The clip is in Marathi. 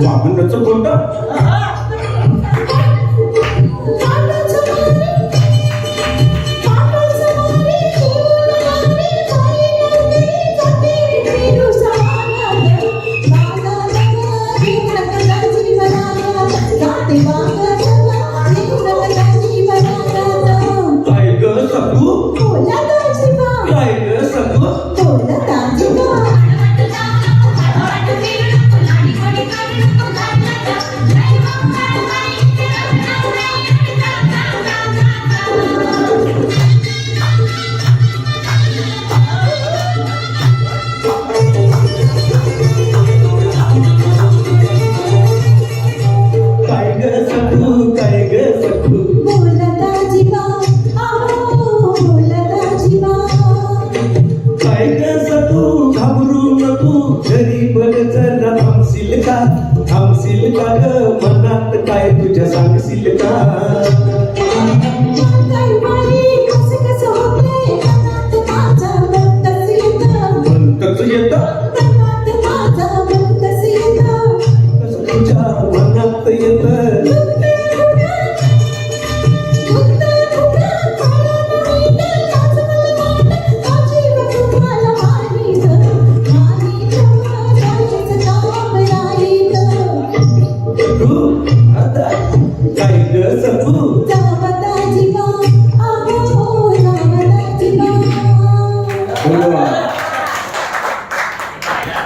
वामनाचं पोट काय ग सकू काय ग सकू काय ग सकू काय ग सकू काय ग सकू घाबरू नको घरी बघ जरा थांबशील का ग मनात काय तुझ्या सांगशील का म्हणतच येत तुझ्या मनात येत काय ग सकू